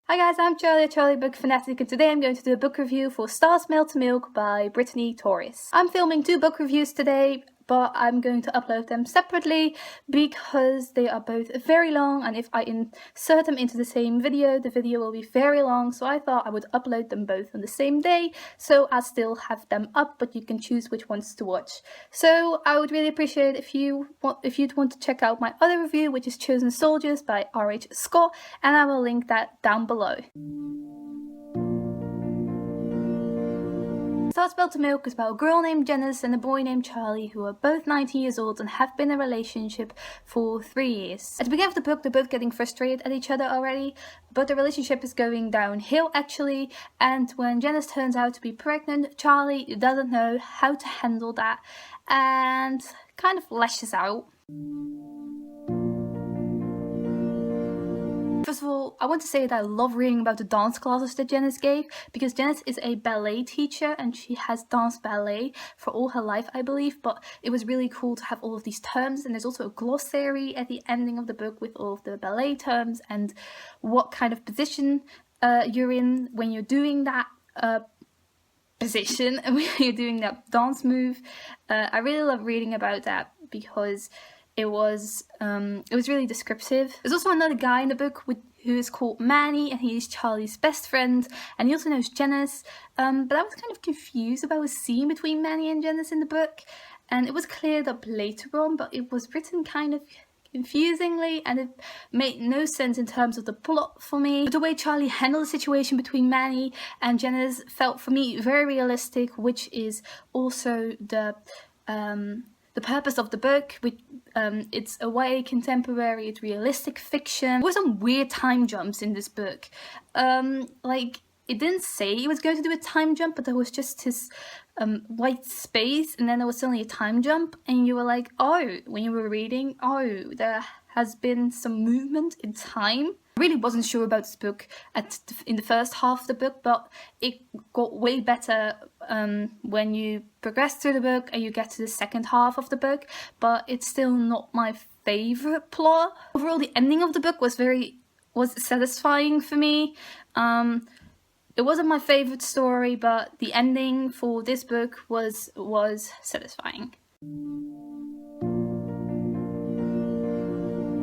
Hi guys, I'm Charlie Book Fanatic, and today I'm going to do a book review for Stars Melt to Milk by Brittany Touris. I'm filming 2 book reviews today, but I'm going to upload them separately because they are both very long, and if I insert them into the same video, the video will be very long, so I thought I would upload them both on the same day, so I'll still have them up, but you can choose which ones to watch. So I would really appreciate if you'd want to check out my other review, which is Chosen Soldiers by R.H. Scott, and I will link that down below. Stars Melt to Milk is about a girl named Janice and a boy named Charlie who are both 19 years old and have been in a relationship for 3 years. At the beginning of the book, they're both getting frustrated at each other already, but the relationship is going downhill actually, and when Janice turns out to be pregnant, Charlie doesn't know how to handle that and kind of lashes out. First of all, I want to say that I love reading about the dance classes that Janice gave, because Janice is a ballet teacher and she has danced ballet for all her life, I believe, but it was really cool to have all of these terms, and there's also a glossary at the ending of the book with all of the ballet terms and what kind of position you're in when you're doing that position and when you're doing that dance move. I really love reading about that because it was really descriptive. There's also another guy in the book who is called Manny, and he is Charlie's best friend, and he also knows Janice, but I was kind of confused about a scene between Manny and Janice in the book, and it was cleared up later on, but it was written kind of confusingly and it made no sense in terms of the plot for me. But the way Charlie handled the situation between Manny and Janice felt for me very realistic, which is also the purpose of the book. It's a way contemporary, it's realistic fiction. There were some weird time jumps in this book. Like, it didn't say it was going to do a time jump, but there was just this white space, and then there was suddenly a time jump, and you were like, oh, when you were reading, oh, there has been some movement in time. I really wasn't sure about this book in the first half of the book, but it got way better when you progress through the book and you get to the second half of the book, but it's still not my favourite plot. Overall, the ending of the book was satisfying for me. It wasn't my favourite story, but the ending for this book was satisfying.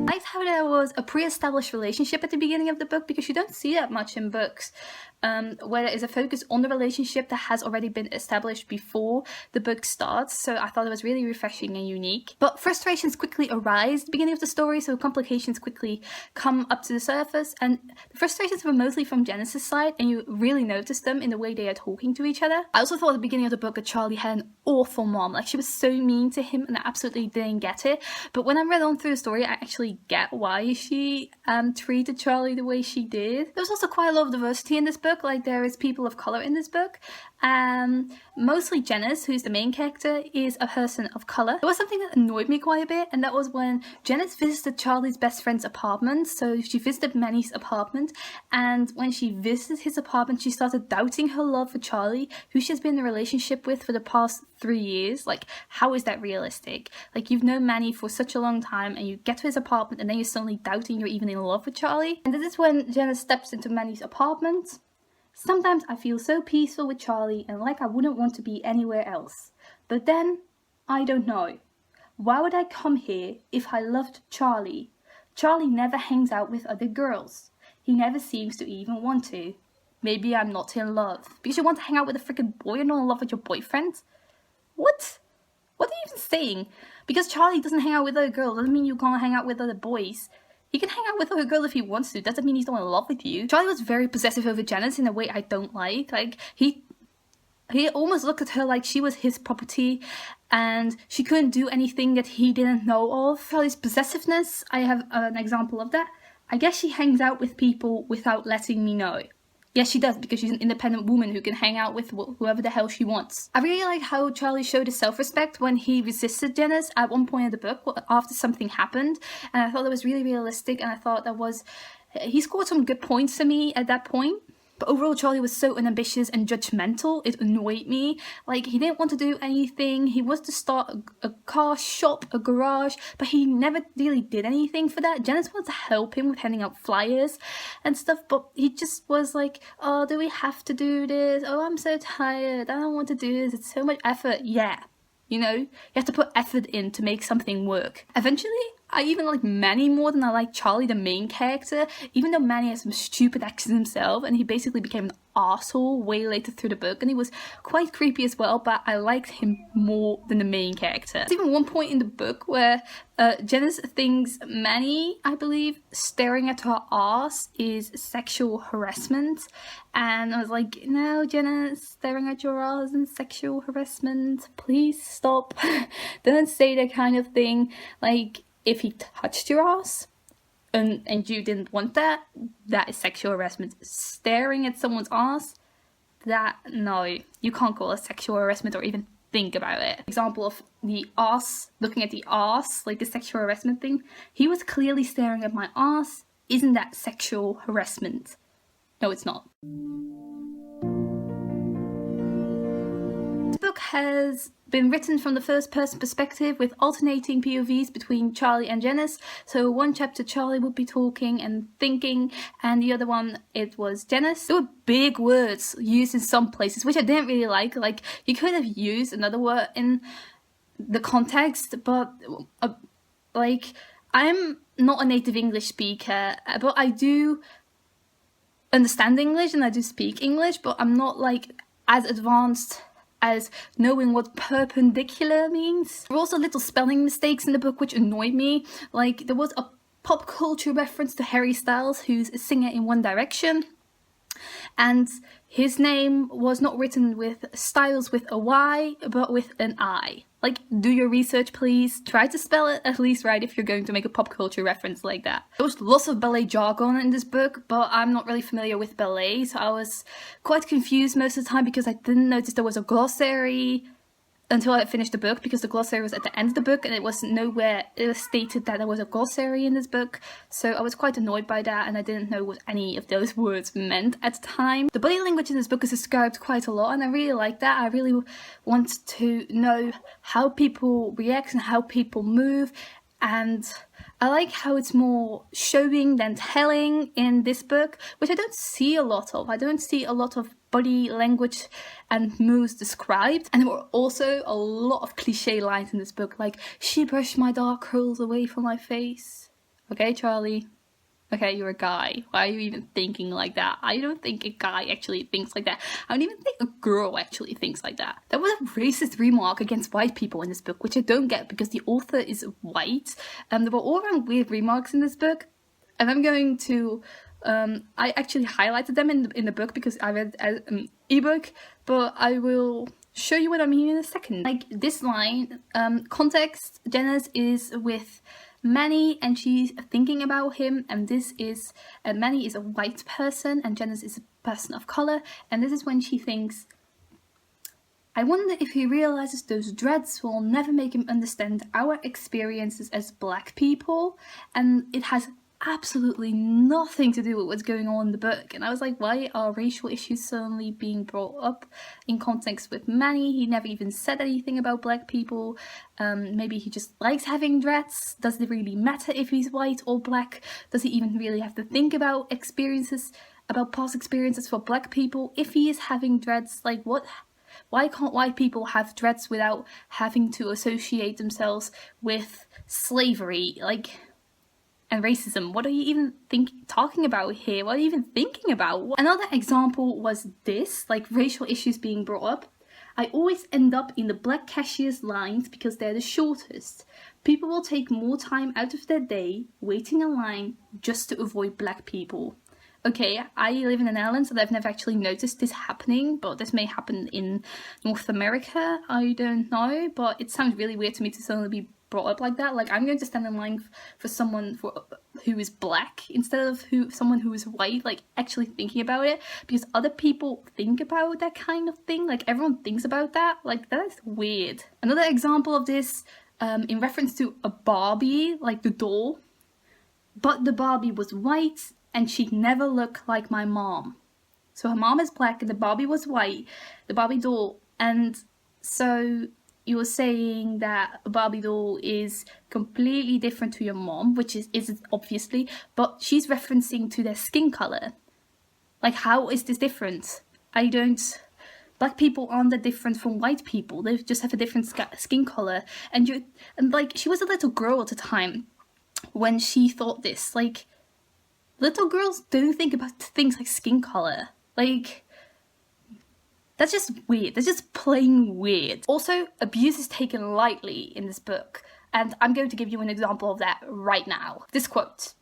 I liked how there was a pre-established relationship at the beginning of the book, because you don't see that much in books where there is a focus on the relationship that has already been established before the book starts, so I thought it was really refreshing and unique. But frustrations quickly arise at the beginning of the story, so complications quickly come up to the surface, and the frustrations were mostly from Janice's side, and you really notice them in the way they are talking to each other. I also thought at the beginning of the book that Charlie had an awful mom, like she was so mean to him and I absolutely didn't get it, but when I read on through the story I actually get why she treated Charlie the way she did. There was also quite a lot of diversity in this book, like there is people of colour in this book. Mostly Janice, who's the main character, is a person of colour. There was something that annoyed me quite a bit, and that was when Janice visited Charlie's best friend's apartment. So she visited Manny's apartment, and when she visited his apartment, she started doubting her love for Charlie, who she's been in a relationship with for the past 3 years. Like, how is that realistic? Like, you've known Manny for such a long time, and you get to his apartment, and then you're suddenly doubting you're even in love with Charlie. And this is when Janice steps into Manny's apartment. Sometimes I feel so peaceful with Charlie and like I wouldn't want to be anywhere else. But then, I don't know. Why would I come here if I loved Charlie? Charlie never hangs out with other girls. He never seems to even want to. Maybe I'm not in love. Because you want to hang out with a freaking boy and not in love with your boyfriend? What? What are you even saying? Because Charlie doesn't hang out with other girls doesn't mean you can't hang out with other boys. He can hang out with other girl if he wants to, doesn't mean he's not in love with you. Charlie was very possessive over Janice in a way I don't like. Like, he almost looked at her like she was his property and she couldn't do anything that he didn't know of. Charlie's possessiveness, I have an example of that. I guess she hangs out with people without letting me know. Yes, she does, because she's an independent woman who can hang out with whoever the hell she wants. I really like how Charlie showed his self-respect when he resisted Janice at one point in the book after something happened, and I thought that was really realistic, and I thought he scored some good points for me at that point. But overall, Charlie was so unambitious and judgmental, it annoyed me. Like, he didn't want to do anything. He was to start a car shop, a garage, but he never really did anything for that. Janice wanted to help him with handing out flyers and stuff, but he just was like, oh, do we have to do this? Oh, I'm so tired. I don't want to do this. It's so much effort. Yeah. You know, you have to put effort in to make something work. Eventually, I even like Manny more than I like Charlie, the main character, even though Manny has some stupid actions himself, and he basically became an asshole way later through the book, and he was quite creepy as well, but I liked him more than the main character. There's even one point in the book where Janice thinks Manny, I believe, staring at her ass is sexual harassment, and I was like, no, Janice, staring at your ass isn't sexual harassment. Please stop. Don't say that kind of thing. Like, if he touched your ass and you didn't want that, that is sexual harassment. Staring at someone's ass, that, no, you can't call it sexual harassment or even think about it. Example of the ass, looking at the ass, like the sexual harassment thing. He was clearly staring at my ass. Isn't that sexual harassment? No, it's not. This book has been written from the first person perspective with alternating POVs between Charlie and Janice. So one chapter Charlie would be talking and thinking, and the other one it was Janice. There were big words used in some places which I didn't really like. Like, you could have used another word in the context, but like, I'm not a native English speaker, but I do understand English and I do speak English, but I'm not like as advanced as knowing what perpendicular means. There were also little spelling mistakes in the book which annoyed me. Like, there was a pop culture reference to Harry Styles, who's a singer in One Direction, and his name was not written with Styles with a Y, but with an I. Like, do your research, please. Try to spell it at least right if you're going to make a pop culture reference like that. There was lots of ballet jargon in this book, but I'm not really familiar with ballet, so I was quite confused most of the time because I didn't notice there was a glossary until I finished the book, because the glossary was at the end of the book and it was nowhere stated that there was a glossary in this book. So I was quite annoyed by that, and I didn't know what any of those words meant at the time. The body language in this book is described quite a lot, and I really like that. I really want to know how people react and how people move, and I like how it's more showing than telling in this book, which I don't see a lot of. I don't see a lot of body language and moves described. And there were also a lot of cliche lines in this book, like, she brushed my dark curls away from my face. Okay, Charlie. Okay, you're a guy. Why are you even thinking like that? I don't think a guy actually thinks like that. I don't even think a girl actually thinks like that. There was a racist remark against white people in this book, which I don't get because the author is white. There were all around weird remarks in this book, and I'm going to I actually highlighted them in the book because I read an ebook, but I will show you what I mean in a second. Like, this line, context, Janice is with Manny and she's thinking about him, and this is Manny is a white person and Janice is a person of color, and this is when she thinks, I wonder if he realizes those dreads will never make him understand our experiences as black people. And it has absolutely nothing to do with what's going on in the book, and I was like, why are racial issues suddenly being brought up in context with Manny? He never even said anything about black people. Maybe he just likes having dreads. Does it really matter if he's white or black? Does he even really have to think about experiences, about past experiences for black people if he is having dreads? Like, what? Why can't white people have dreads without having to associate themselves with slavery? Like, and racism. What are you even talking about here? What are you even thinking about? Another example was this, like racial issues being brought up. I always end up in the black cashier's lines because they're the shortest. People will take more time out of their day waiting in line just to avoid black people. Okay, I live in the Netherlands and I've never actually noticed this happening, but this may happen in North America, I don't know, but it sounds really weird to me to suddenly be brought up like that. Like, I'm going to stand in line for someone who is black instead of someone who is white, like actually thinking about it, because other people think about that kind of thing. Like, everyone thinks about that. Like, that's weird. Another example of this, in reference to a Barbie, like the doll, but the Barbie was white and she'd never look like my mom. So her mom is black and the Barbie was white, the Barbie doll. And so you were saying that a Barbie doll is completely different to your mom, which isn't obviously, but she's referencing to their skin color. Like, how is this different? Black people aren't that different from white people. They just have a different skin color. And like, she was a little girl at the time when she thought this. Like, little girls don't think about things like skin color. Like, that's just weird. That's just plain weird. Also, abuse is taken lightly in this book. And I'm going to give you an example of that right now. This quote.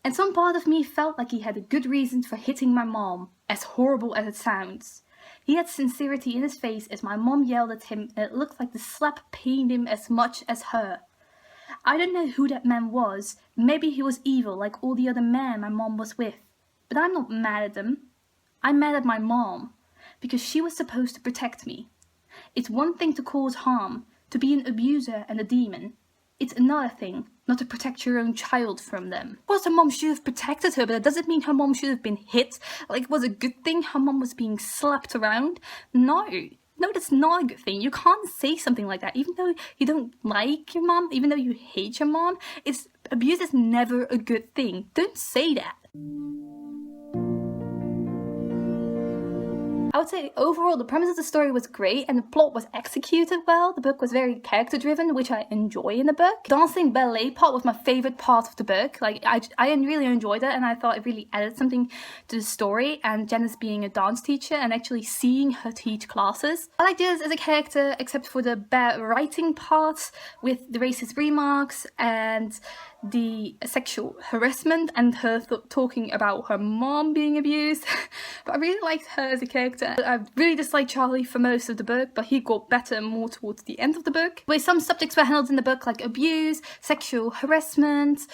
And some part of me felt like he had a good reason for hitting my mom, as horrible as it sounds. He had sincerity in his face as my mom yelled at him, and it looked like the slap pained him as much as her. I don't know who that man was. Maybe he was evil like all the other men my mom was with. But I'm not mad at them. I'm mad at my mom, because she was supposed to protect me. It's one thing to cause harm, to be an abuser and a demon. It's another thing not to protect your own child from them. Of course, her mom should have protected her, but that doesn't mean her mom should have been hit. Like, it was a good thing her mom was being slapped around. No, that's not a good thing. You can't say something like that. Even though you don't like your mom, even though you hate your mom, abuse is never a good thing. Don't say that. I would say overall the premise of the story was great and the plot was executed well. The book was very character driven, which I enjoy in the book. The dancing ballet part was my favorite part of the book. Like, I really enjoyed it, and I thought it really added something to the story, and Janice being a dance teacher and actually seeing her teach classes. I like Janice as a character, except for the bad writing part with the racist remarks and the sexual harassment and her talking about her mom being abused. But I really liked her as a character. I really disliked Charlie for most of the book, but he got better more towards the end of the book. Where some subjects were handled in the book, like abuse, sexual harassment,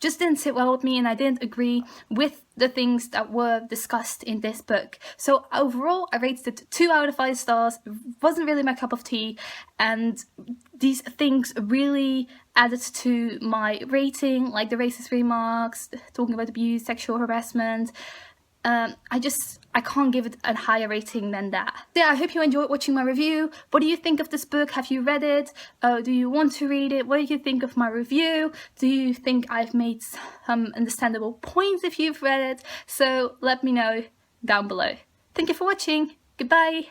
just didn't sit well with me, and I didn't agree with the things that were discussed in this book. So overall, I rated it 2 out of 5 stars. It wasn't really my cup of tea, and these things really added to my rating, like the racist remarks, talking about abuse, sexual harassment. I can't give it a higher rating than that. Yeah, I hope you enjoyed watching my review. What do you think of this book? Have you read it? Do you want to read it? What do you think of my review? Do you think I've made some understandable points if you've read it? So let me know down below. Thank you for watching. Goodbye.